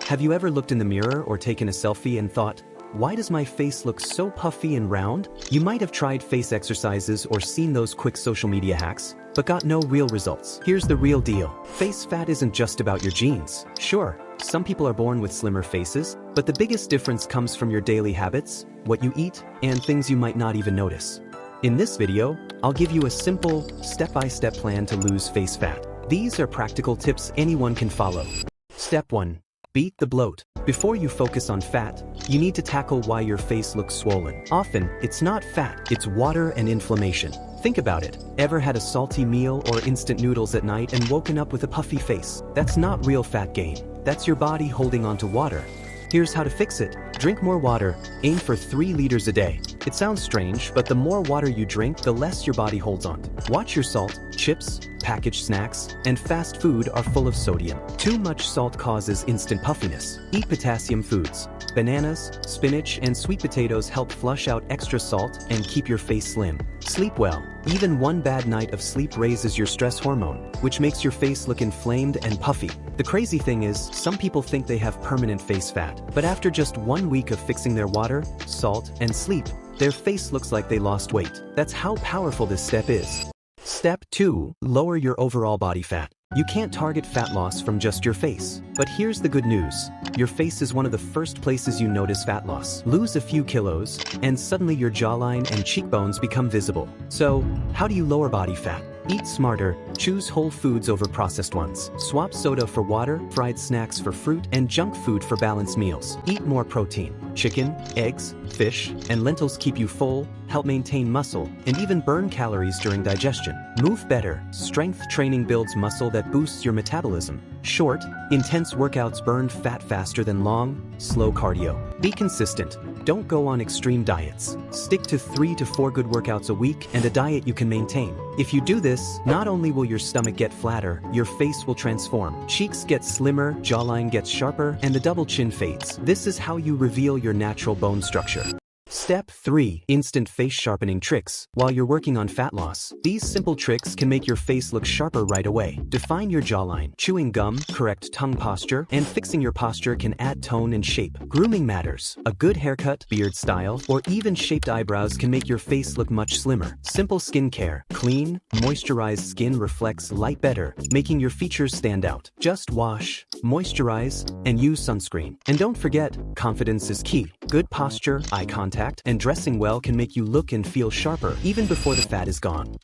Have you ever looked in the mirror or taken a selfie and thought, why does my face look so puffy and round? You might have tried face exercises or seen those quick social media hacks, but got no real results. Here's the real deal. Face fat isn't just about your genes. Sure, some people are born with slimmer faces, but the biggest difference comes from your daily habits, what you eat, and things you might not even notice. In this video, I'll give you a simple, step-by-step plan to lose face fat. These are practical tips anyone can follow. Step 1. Beat the bloat. Before you focus on fat, you need to tackle why your face looks swollen. Often, it's not fat, it's water and inflammation. Think about it. Ever had a salty meal or instant noodles at night and woken up with a puffy face? That's not real fat gain. That's your body holding on to water. Here's how to fix it. Drink more water. Aim for 3 liters a day. It sounds strange, but the more water you drink, the less your body holds on. Watch your salt. Chips, packaged snacks, and fast food are full of sodium. Too much salt causes instant puffiness. Eat potassium foods. Bananas, spinach, and sweet potatoes help flush out extra salt and keep your face slim. Sleep well. Even one bad night of sleep raises your stress hormone, which makes your face look inflamed and puffy. The crazy thing is, some people think they have permanent face fat, but after just 1 week of fixing their water, salt, and sleep, their face looks like they lost weight. That's how powerful this step is. Step 2. Lower your overall body fat. You can't target fat loss from just your face. But here's the good news. Your face is one of the first places you notice fat loss. Lose a few kilos, and suddenly your jawline and cheekbones become visible. So, how do you lower body fat? Eat smarter, choose whole foods over processed ones. Swap soda for water, fried snacks for fruit, and junk food for balanced meals. Eat more protein. Chicken, eggs, fish, and lentils keep you full, help maintain muscle, and even burn calories during digestion. Move better. Strength training builds muscle that boosts your metabolism. Short, intense workouts burn fat faster than long, slow cardio. Be consistent. Don't go on extreme diets. Stick to 3 to 4 good workouts a week and a diet you can maintain. If you do this, not only will your stomach get flatter, your face will transform. Cheeks get slimmer, jawline gets sharper, and the double chin fades. This is how you reveal your natural bone structure. Step 3. Instant face sharpening tricks. While you're working on fat loss, these simple tricks can make your face look sharper right away. Define your jawline. Chewing gum, correct tongue posture, and fixing your posture can add tone and shape. Grooming matters. A good haircut, beard style, or even shaped eyebrows can make your face look much slimmer. Simple skincare. Clean, moisturized skin reflects light better, making your features stand out. Just wash, moisturize, and use sunscreen. And don't forget, confidence is key. Good posture, eye contact, and dressing well can make you look and feel sharper even before the fat is gone.